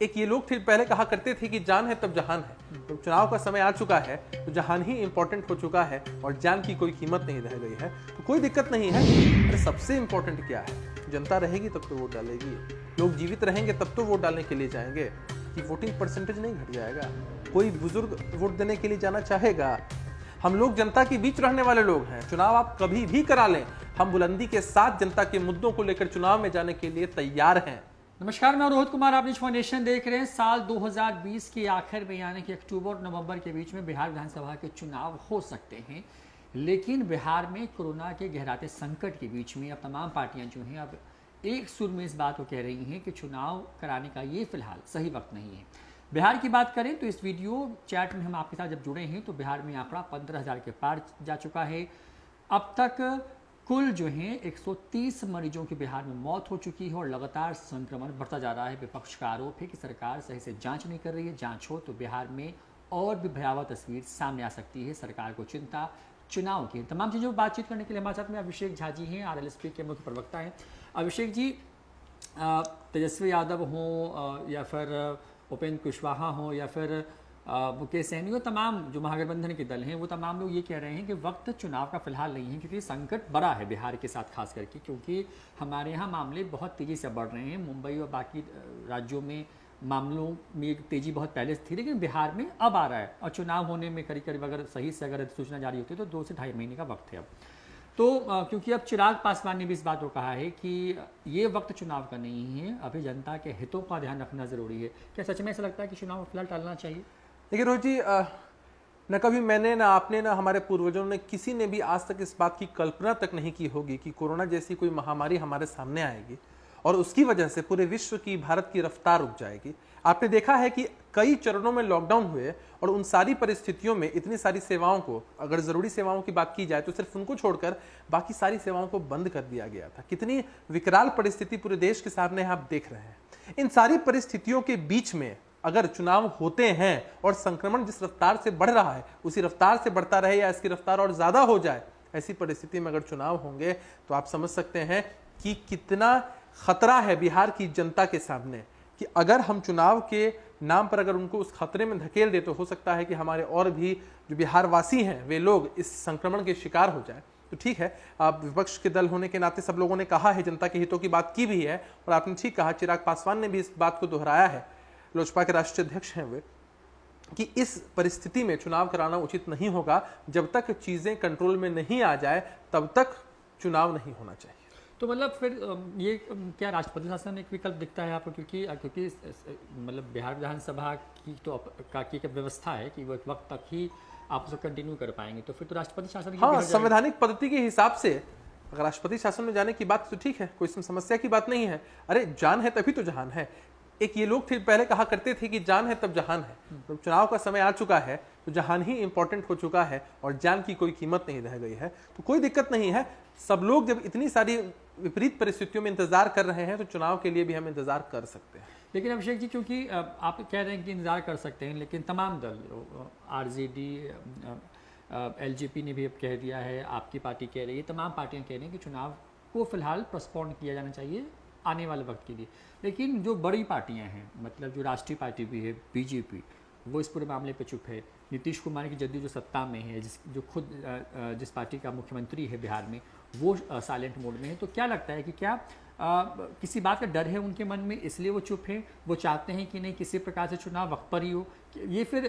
एक ये लोग पहले कहा करते थे कि जान है तब जहान है। तो चुनाव का समय आ चुका है तो जहान ही इंपॉर्टेंट हो चुका है और जान की कोई कीमत नहीं रह गई है, तो कोई दिक्कत नहीं है। अरे सबसे इंपॉर्टेंट क्या है, जनता रहेगी तब तो वोट डालेगी, लोग जीवित रहेंगे तब तो वोट डालने के लिए जाएंगे। कि वोटिंग परसेंटेज नहीं घट जाएगा, कोई बुजुर्ग वोट देने के लिए जाना चाहेगा। हम लोग जनता के बीच रहने वाले लोग हैं, चुनाव आप कभी भी करा लें, हम बुलंदी के साथ जनता के मुद्दों को लेकर चुनाव में जाने के लिए तैयार हैं। नमस्कार, मैं रोहित कुमार, आप निज फाउंडेशन देख रहे हैं। साल 2020 के आखिर में यानी कि अक्टूबर नवंबर के बीच में बिहार विधानसभा के चुनाव हो सकते हैं, लेकिन बिहार में कोरोना के गहराते संकट के बीच में अब तमाम पार्टियां जो हैं अब एक सुर में इस बात को कह रही हैं कि चुनाव कराने का ये फिलहाल सही वक्त नहीं है। बिहार की बात करें तो इस वीडियो चैट में हम आपके साथ जब जुड़े हैं तो बिहार में आंकड़ा 15,000 के पार जा चुका है। अब तक कुल जो है 130 मरीजों की बिहार में मौत हो चुकी है और लगातार संक्रमण बढ़ता जा रहा है। विपक्ष का आरोप है कि सरकार सही से जांच नहीं कर रही है, जांच हो तो बिहार में और भी भयावह तस्वीर सामने आ सकती है। सरकार को चिंता चुनाव की। तमाम चीज़ों पर बातचीत करने के लिए हमारे साथ में अभिषेक झा जी हैं, RLSP के मुख्य प्रवक्ता हैं। अभिषेक जी, तेजस्वी यादव हों या फिर उपेंद्र कुशवाहा हों या फिर मुकेश सहनी हो, तमाम जो महागठबंधन के दल हैं वो तमाम लोग ये कह रहे हैं कि वक्त चुनाव का फिलहाल नहीं है, क्योंकि संकट बड़ा है बिहार के साथ खास करके, क्योंकि हमारे यहाँ मामले बहुत तेज़ी से बढ़ रहे हैं। मुंबई और बाकी राज्यों में मामलों में एक तेज़ी बहुत पहले से थी, लेकिन बिहार में अब आ रहा है और चुनाव होने में करीब करीब अगर सही से अगर सूचना जारी होती है तो 2 से ढाई महीने का वक्त है अब। तो क्योंकि अब चिराग पासवान ने भी इस बात को कहा है कि ये वक्त चुनाव का नहीं है, अभी जनता के हितों का ध्यान रखना ज़रूरी है। क्या सच में ऐसा लगता है कि चुनाव फिलहाल टालना चाहिए? देखिए रोहित जी, न कभी मैंने, ना आपने, ना हमारे पूर्वजों ने, किसी ने भी आज तक इस बात की कल्पना तक नहीं की होगी कि कोरोना जैसी कोई महामारी हमारे सामने आएगी और उसकी वजह से पूरे विश्व की, भारत की रफ्तार रुक जाएगी। आपने देखा है कि कई चरणों में लॉकडाउन हुए और उन सारी परिस्थितियों में इतनी सारी सेवाओं को, अगर जरूरी सेवाओं की बात की जाए तो सिर्फ उनको छोड़कर बाकी सारी सेवाओं को बंद कर दिया गया था। कितनी विकराल परिस्थिति पूरे देश के सामने आप देख रहे हैं। इन सारी परिस्थितियों के बीच में अगर चुनाव होते हैं और संक्रमण जिस रफ्तार से बढ़ रहा है उसी रफ्तार से बढ़ता रहे या इसकी रफ्तार और ज्यादा हो जाए, ऐसी परिस्थिति में अगर चुनाव होंगे तो आप समझ सकते हैं कि कितना खतरा है बिहार की जनता के सामने। कि अगर हम चुनाव के नाम पर अगर उनको उस खतरे में धकेल दे तो हो सकता है कि हमारे और भी जो बिहार वासी हैं वे लोग इस संक्रमण के शिकार हो जाए। तो ठीक है, आप विपक्ष के दल होने के नाते सब लोगों ने कहा है, जनता के हितों की बात की भी है और आपने ठीक कहा, चिराग पासवान ने भी इस बात को दोहराया है, लोजपा के राष्ट्रीय अध्यक्ष हैं वे, कि इस परिस्थिति में चुनाव कराना उचित नहीं होगा। जब तक चीजें कंट्रोल में नहीं आ जाए तब तक चुनाव नहीं होना चाहिए। तो मतलब फिर ये क्या राष्ट्रपति शासन एक विकल्प दिखता है आपको? क्योंकि मतलब बिहार विधानसभा की तो की व्यवस्था है कि वो एक वक्त तक ही आप उसको कंटिन्यू कर पाएंगे, तो फिर तो राष्ट्रपति शासन हाँ, संवैधानिक पद्धति के हिसाब से अगर राष्ट्रपति शासन में जाने की बात तो ठीक है, कोई इसमें समस्या की बात नहीं है। अरे जान है तभी तो जहान है। एक ये लोग पहले कहा करते थे कि जान है तब जहान है। तो चुनाव का समय आ चुका है तो जहान ही इंपॉर्टेंट हो चुका है और जान की कोई कीमत नहीं रह गई है, तो कोई दिक्कत नहीं है। सब लोग जब इतनी सारी विपरीत परिस्थितियों में इंतजार कर रहे हैं तो चुनाव के लिए भी हम इंतजार कर सकते हैं। लेकिन अभिषेक जी, क्योंकि आप कह रहे हैं कि इंतजार कर सकते हैं, लेकिन तमाम दल, RJD, LJP ने भी अब कह दिया है, आपकी पार्टी कह रही है, तमाम पार्टियां कह रही हैं कि चुनाव को फिलहाल पोस्टपोन किया जाना चाहिए आने वाले वक्त के लिए। लेकिन जो बड़ी पार्टियां हैं, मतलब जो राष्ट्रीय पार्टी भी है BJP, वो इस पूरे मामले पे चुप है। नीतीश कुमार की जदयू जो सत्ता में है, जिस पार्टी का मुख्यमंत्री है बिहार में, वो साइलेंट मोड में है। तो क्या लगता है कि क्या किसी बात का डर है उनके मन में, इसलिए वो चुप हैं? वो चाहते हैं कि नहीं किसी प्रकार से चुनाव वक्त पर ही हो? ये फिर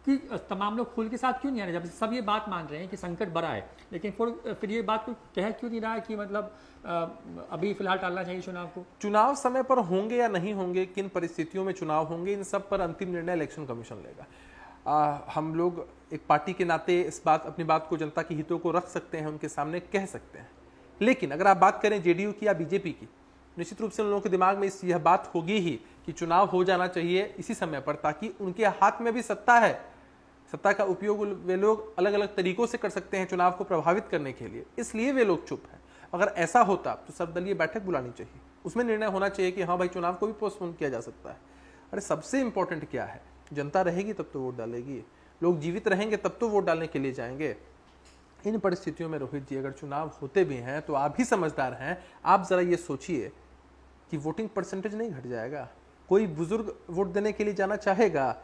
कि तमाम लोग खुल के साथ क्यों नहीं आ रहे, जब सब ये बात मान रहे हैं कि संकट बड़ा है, लेकिन फिर ये बात को कह क्यों नहीं रहा है कि मतलब अभी फिलहाल टालना चाहिए चुनाव को? चुनाव समय पर होंगे या नहीं होंगे, किन परिस्थितियों में चुनाव होंगे, इन सब पर अंतिम निर्णय इलेक्शन कमीशन लेगा। हम लोग एक पार्टी के नाते अपनी बात को, जनता के हितों को रख सकते हैं, उनके सामने कह सकते हैं। लेकिन अगर आप बात करें JDU की या BJP की, निश्चित रूप से उन लोगों के दिमाग में यह बात होगी ही कि चुनाव हो जाना चाहिए इसी समय पर, ताकि उनके हाथ में भी सत्ता है। सत्ता का उपयोग वे लोग अलग अलग तरीकों से कर सकते हैं चुनाव को प्रभावित करने के लिए, इसलिए वे लोग चुप हैं। अगर ऐसा होता तो सर्वदलीय बैठक बुलानी चाहिए, उसमें निर्णय होना चाहिए कि हाँ भाई चुनाव को भी पोस्टपोन किया जा सकता है। अरे सबसे इंपॉर्टेंट क्या है, जनता रहेगी तब तो वोट डालेगी, लोग जीवित रहेंगे तब तो वोट डालने के लिए जाएंगे। इन परिस्थितियों में रोहित जी, अगर चुनाव होते भी हैं तो आप भी समझदार हैं, आप जरा ये सोचिए कि वोटिंग परसेंटेज नहीं घट जाएगा, कोई बुजुर्ग वोट देने के लिए जाना चाहेगा?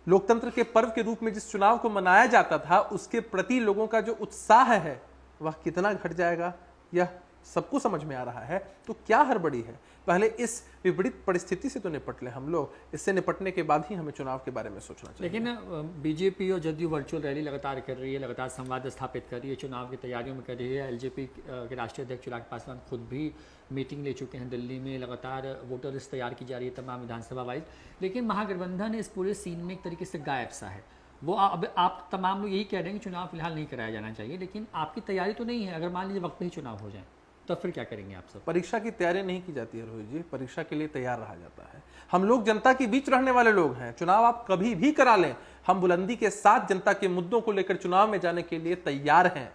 लोकतंत्र के पर्व के रूप में जिस चुनाव को मनाया जाता था उसके प्रति लोगों का जो उत्साह है वह कितना घट जाएगा, यह सबको समझ में आ रहा है। तो क्या हड़बड़ी है? पहले इस विपरीत परिस्थिति से तो निपट लें हम लोग, इससे निपटने के बाद ही हमें चुनाव के बारे में सोचना चाहिए। लेकिन बीजेपी और जदयू वर्चुअल रैली लगातार कर रही है, लगातार संवाद स्थापित कर रही है, चुनाव की तैयारियों में कर रही है। एलजेपी के राष्ट्रीय अध्यक्ष चिराग पासवान खुद भी मीटिंग ले चुके हैं दिल्ली में, लगातार वोटर लिस्ट तैयार की जा रही है तमाम विधानसभा वाइज। लेकिन महागठबंधन इस पूरे सीन में एक तरीके से गायब सा है। वो अब आप तमाम लोग यही कह रहे हैं कि चुनाव फिलहाल नहीं कराया जाना चाहिए, लेकिन आपकी तैयारी तो नहीं है। अगर मान लीजिए वक्त पे ही चुनाव हो जाए तो फिर क्या करेंगे आप सब? परीक्षा की तैयारी नहीं की जाती है रोहित जी, परीक्षा के लिए तैयार रहा जाता है। हम लोग जनता के बीच रहने वाले लोग हैं। चुनाव आप कभी भी करा लें, हम बुलंदी के साथ जनता के मुद्दों को लेकर चुनाव में जाने के लिए तैयार हैं।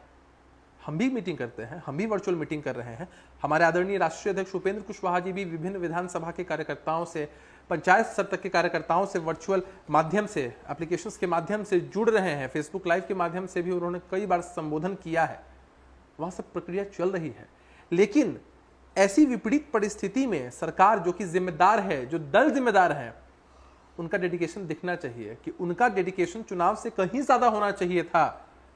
हम भी मीटिंग करते हैं, हम भी वर्चुअल मीटिंग कर रहे हैं। हमारे आदरणीय राष्ट्रीय अध्यक्ष उपेंद्र कुशवाहा जी भी विभिन्न विधानसभा के कार्यकर्ताओं से, पंचायत स्तर तक के कार्यकर्ताओं से वर्चुअल माध्यम से, एप्लीकेशंस के माध्यम से जुड़ रहे हैं। फेसबुक लाइव के माध्यम से भी उन्होंने कई बार संबोधन किया है। वहां सब प्रक्रिया चल रही है। लेकिन ऐसी विपरीत परिस्थिति में सरकार जो कि जिम्मेदार है, जो दल जिम्मेदार है, उनका डेडिकेशन दिखना चाहिए कि उनका डेडिकेशन चुनाव से कहीं ज्यादा होना चाहिए था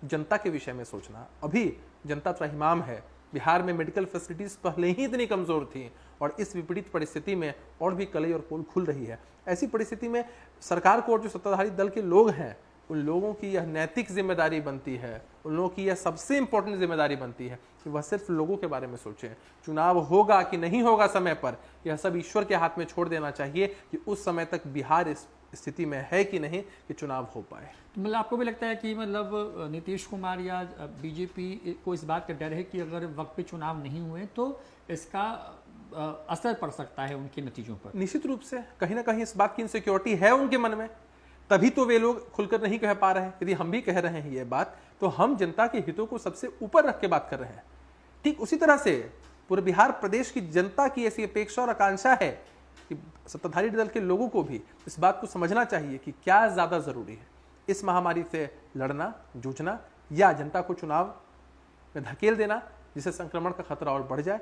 जनता के विषय में सोचना। अभी जनता त्राहिमाम है। बिहार में मेडिकल फैसिलिटीज पहले ही इतनी कमजोर थी और इस विपरीत परिस्थिति में और भी कलई और पोल खुल रही है। ऐसी परिस्थिति में सरकार को और जो सत्ताधारी दल के लोग हैं उन लोगों की यह नैतिक जिम्मेदारी बनती है, उन लोगों की यह सबसे इंपॉर्टेंट जिम्मेदारी बनती है कि वह सिर्फ लोगों के बारे में सोचें। चुनाव होगा कि नहीं होगा समय पर, यह सब ईश्वर के हाथ में छोड़ देना चाहिए कि उस समय तक बिहार इस स्थिति में है कि नहीं कि चुनाव हो पाए। मतलब आपको भी लगता है कि मतलब नीतीश कुमार या बीजेपी को इस बात का डर है कि अगर वक्त पे चुनाव नहीं हुए तो इसका असर पड़ सकता है उनके नतीजों पर? निश्चित रूप से कहीं ना कहीं इस बात की इनसिक्योरिटी है उनके मन में, तभी तो वे लोग खुलकर नहीं कह पा रहे हैं। यदि हम भी कह रहे हैं ये बात तो हम जनता के हितों को सबसे ऊपर रख के बात कर रहे हैं। ठीक उसी तरह से पूरे बिहार प्रदेश की जनता की ऐसी अपेक्षा और आकांक्षा है कि सत्ताधारी दल के लोगों को भी इस बात को समझना चाहिए कि क्या ज्यादा जरूरी है, इस महामारी से लड़ना, जूझना, या जनता को चुनाव में धकेल देना जिससे संक्रमण का खतरा और बढ़ जाए।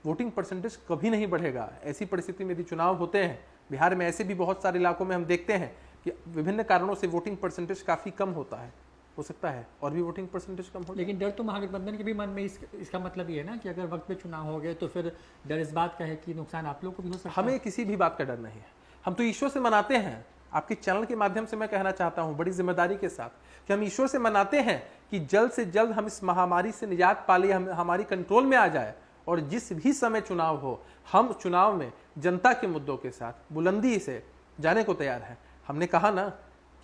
वोटिंग परसेंटेज कभी नहीं बढ़ेगा। ऐसी परिस्थिति में यदि चुनाव होते हैं, बिहार में ऐसे भी बहुत सारे इलाकों में हम देखते हैं कि विभिन्न कारणों से वोटिंग परसेंटेज काफी कम होता है, हो सकता है और भी वोटिंग परसेंटेज कम हो। लेकिन डर तो महागठबंधन के भी मन में इसका मतलब ये है ना कि अगर वक्त पे चुनाव हो गए तो फिर डर इस बात का है कि नुकसान आप लोग को भी हो सकता है। हमें किसी भी बात का डर नहीं है। हम तो ईश्वर से मनाते हैं। आपके चैनल के माध्यम से मैं कहना चाहता हूं बड़ी जिम्मेदारी के साथ कि हम ईश्वर से मनाते हैं कि जल्द से जल्द हम इस महामारी से निजात पा ले, हमारी कंट्रोल में आ जाए और जिस भी समय चुनाव हो हम चुनाव में जनता के मुद्दों के साथ बुलंदी से जाने को तैयार हैं। हमने कहा ना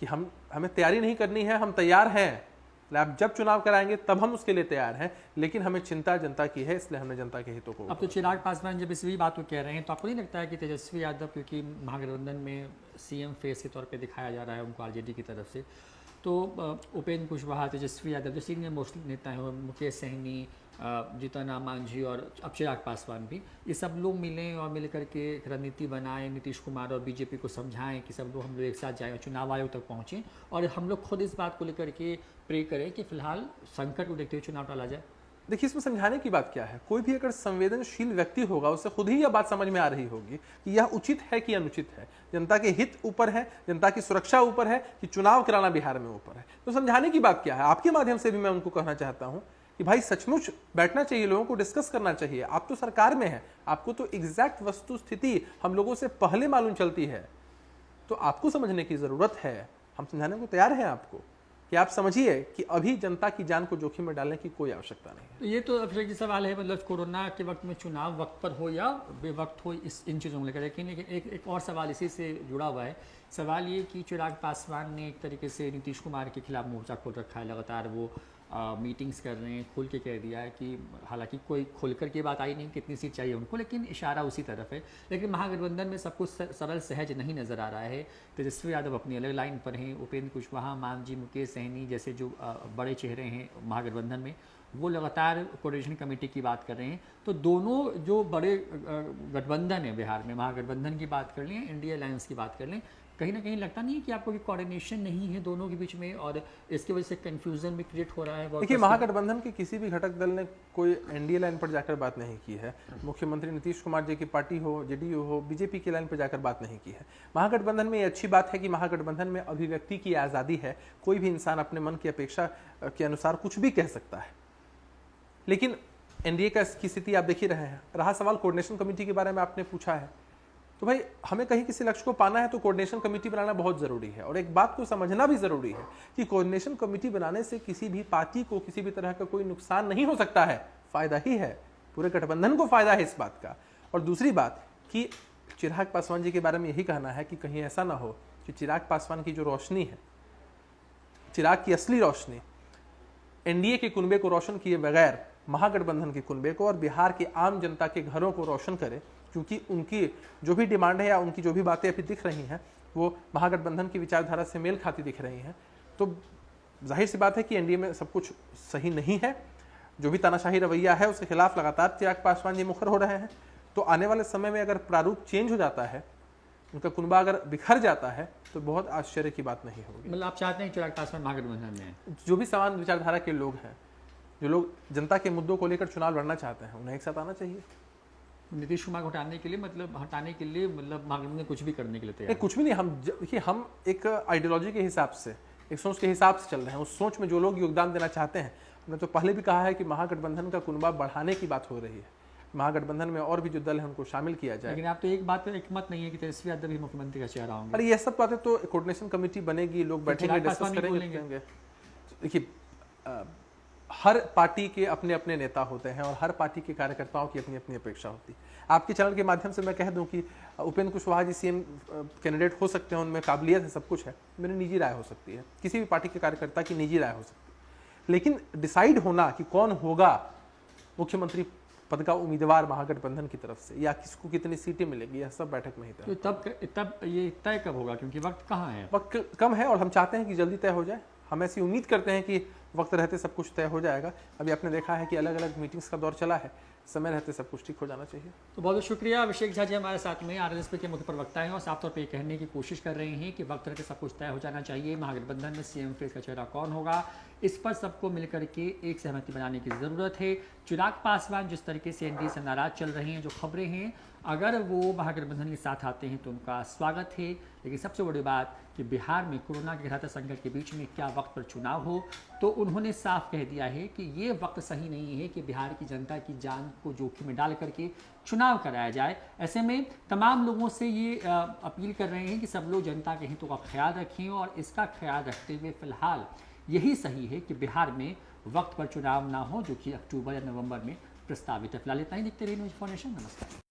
कि हमें तैयारी नहीं करनी है, हम तैयार हैं। आप जब चुनाव कराएंगे तब हम उसके लिए तैयार हैं, लेकिन हमें चिंता जनता की है, इसलिए हमने जनता के हितों को। अब तो चिराग पासवान जब इसी बात को कह रहे हैं तो आपको नहीं लगता है कि तेजस्वी यादव, क्योंकि महागठबंधन में सीएम फेस के तौर पे दिखाया जा रहा है उनको आरजेडी की तरफ से, तो उपेंद्र कुशवाहा, तेजस्वी यादव जो सीनियर मोस्ट नेता हैं, मुकेश सहनी, जीतन राम मांझी और अब चिराग पासवान भी, ये सब लोग मिलें और मिल करके एक रणनीति बनाएं, नीतीश कुमार और बीजेपी को समझाएं कि सब लोग हम लोग एक साथ जाएं और चुनाव आयोग तक पहुँचें और हम लोग खुद इस बात को लेकर के प्रे करें कि फिलहाल संकट को देखते हुए चुनाव टाला जाए। देखिए, इसमें समझाने की बात क्या है? कोई भी अगर संवेदनशील व्यक्ति होगा उसे खुद ही यह बात समझ में आ रही होगी कि यह उचित है कि अनुचित है। जनता के हित ऊपर है, जनता की सुरक्षा ऊपर है कि चुनाव कराना बिहार में ऊपर है। तो समझाने की बात क्या है? आपके माध्यम से भी मैं उनको कहना चाहता हूं कि भाई सचमुच बैठना चाहिए, लोगों को डिस्कस करना चाहिए। आप तो सरकार में हैं, आपको तो एग्जैक्ट वस्तु स्थिति हम लोगों से पहले मालूम चलती है, तो आपको समझने की जरूरत है। हम समझाने को तैयार हैं आपको कि आप समझिए कि अभी जनता की जान को जोखिम में डालने की कोई आवश्यकता नहीं है। तो ये तो अभिषेक जी सवाल है, मतलब कोरोना के वक्त में चुनाव वक्त पर हो या बेवक्त हो, इन चीज़ों को लेकर। लेकिन एक और सवाल इसी से जुड़ा हुआ है। सवाल ये कि चिराग पासवान ने एक तरीके से नीतीश कुमार के खिलाफ मोर्चा खोल रखा है, लगातार वो मीटिंग्स कर रहे हैं, खुल के कह दिया है कि हालांकि कोई खुलकर के बात आई नहीं कितनी सीट चाहिए उनको, लेकिन इशारा उसी तरफ है। लेकिन महागठबंधन में सब कुछ सरल सहज नहीं नज़र आ रहा है। तेजस्वी यादव अपनी अलग लाइन पर हैं, उपेंद्र कुशवाहा, मांझी, मुकेश सहनी जैसे जो बड़े चेहरे हैं महागठबंधन में, वो लगातार कोऑर्डिनेशन कमेटी की बात कर रहे हैं। तो दोनों जो बड़े गठबंधन है बिहार में, महागठबंधन की बात कर लें, इंडिया अलायंस की बात कर लें, कहीं ना कहीं लगता नहीं है कि आपको कि कोऑर्डिनेशन नहीं है दोनों के बीच में और इसकी वजह से कंफ्यूजन भी क्रिएट हो रहा है? देखिए, महागठबंधन के किसी भी घटक दल ने कोई एनडीए लाइन पर जाकर बात नहीं की है। मुख्यमंत्री नीतीश कुमार जी की पार्टी हो, जेडीयू हो, बीजेपी की लाइन पर जाकर बात नहीं की है। महागठबंधन में ये अच्छी बात है कि महागठबंधन में अभिव्यक्ति की आज़ादी है। कोई भी इंसान अपने मन की अपेक्षा के अनुसार कुछ भी कह सकता है। लेकिन एनडीए की स्थिति आप देख ही रहे हैं। रहा सवाल कोऑर्डिनेशन कमेटी के बारे में आपने पूछा है, तो भाई हमें कहीं किसी लक्ष्य को पाना है तो कोऑर्डिनेशन कमेटी बनाना बहुत ज़रूरी है। और एक बात को समझना भी ज़रूरी है कि कोऑर्डिनेशन कमेटी बनाने से किसी भी पार्टी को किसी भी तरह का कोई नुकसान नहीं हो सकता है, फ़ायदा ही है, पूरे गठबंधन को फ़ायदा है इस बात का। और दूसरी बात कि चिराग पासवान जी के बारे में यही कहना है कि कहीं ऐसा ना हो कि चिराग पासवान की जो रोशनी है, चिराग की असली रोशनी एनडीए के कुनबे को रोशन किए बगैर महागठबंधन के कुनबे को और बिहार की आम जनता के घरों को रोशन करे, क्योंकि उनकी जो भी डिमांड है या उनकी जो भी बातें अभी दिख रही हैं वो महागठबंधन की विचारधारा से मेल खाती दिख रही हैं। तो जाहिर सी बात है कि एनडीए में सब कुछ सही नहीं है। जो भी तानाशाही रवैया है उसके खिलाफ लगातार चिराग पासवान जी मुखर हो रहे हैं। तो आने वाले समय में अगर प्रारूप चेंज हो जाता है, उनका कुनबा अगर बिखर जाता है, तो बहुत आश्चर्य की बात नहीं होगी। मतलब आप चाहते हैं चिराग पासवान महागठबंधन में? जो भी समान विचारधारा के लोग हैं, जो लोग जनता के मुद्दों को लेकर चुनाव लड़ना चाहते हैं, उन्हें एक साथ आना चाहिए। नीतीश कुमार को हटाने के लिए मतलब महागठबंधन कुछ भी करने के लिए तैयार नहीं, कुछ भी नहीं। देखिए, हम एक आइडियोलॉजी के हिसाब से, एक सोच के हिसाब से चल रहे हैं। उस सोच में जो लोग योगदान देना चाहते हैं, हमने तो पहले भी कहा है कि महागठबंधन का कुनबा बढ़ाने की बात हो रही है। महागठबंधन में और भी जो दल है उनको शामिल किया जाए। लेकिन आप तो एक बात पर एकमत नहीं है कि तेजस्वी यादव ही मुख्यमंत्री का चेहरा होंगे। अरे ये सब बातें तो कोऑर्डिनेशन कमेटी बनेगी, लोग बैठेंगे, चिराग डिस्कस पासवान भी करेंगे। देखिए, हर पार्टी के अपने अपने नेता होते हैं और हर पार्टी के कार्यकर्ताओं की अपनी अपनी अपेक्षा होती है। आपके चैनल के माध्यम से मैं कह दूं कि उपेंद्र कुशवाहा जी सीएम कैंडिडेट हो सकते हैं, उनमें काबिलियत है, सब कुछ है। मेरी निजी राय हो सकती है, किसी भी पार्टी के कार्यकर्ता की निजी राय हो सकती है। लेकिन डिसाइड होना कि कौन होगा मुख्यमंत्री पद का उम्मीदवार महागठबंधन की तरफ से या किसको कितनी सीटें मिलेगी, यह सब बैठक में ही तय। तो तब ये तय कब होगा, क्योंकि वक्त कहाँ है? वक्त कम है और हम चाहते हैं कि जल्दी तय हो जाए। हम ऐसी उम्मीद करते हैं कि वक्त रहते सब कुछ तय हो जाएगा। अभी आपने देखा है कि अलग अलग मीटिंग्स का दौर चला है, समय रहते सब कुछ ठीक हो जाना चाहिए। तो बहुत बहुत शुक्रिया अभिषेक झा जी हमारे साथ में आरएलएसपी के मुख्य प्रवक्ता हैं और साफ तौर पे कहने की कोशिश कर रहे हैं कि वक्त रहते सब कुछ तय हो जाना चाहिए। महागठबंधन में सीएम फेस का चेहरा कौन होगा, इस पर सबको मिलकर के एक सहमति बनाने की ज़रूरत है। चिराग पासवान जिस तरीके से एनडीए से नाराज चल रहे हैं, जो खबरें हैं, अगर वो महागठबंधन के साथ आते हैं तो उनका स्वागत है। लेकिन सबसे बड़ी बात कि बिहार में कोरोना के घातक संकट के बीच में क्या वक्त पर चुनाव हो, तो उन्होंने साफ कह दिया है कि ये वक्त सही नहीं है कि बिहार की जनता की जान को जोखिम में डाल करके चुनाव कराया जाए। ऐसे में तमाम लोगों से ये अपील कर रहे हैं कि सब लोग जनता के हितों का ख्याल रखें और इसका ख्याल रखते हुए फिलहाल यही सही है कि बिहार में वक्त पर चुनाव ना हो, जो कि अक्टूबर या नवंबर में प्रस्तावित है। फिलहाल इतना ही। देखते रहिए न्यूज़ इन्फॉर्मेशन। नमस्कार।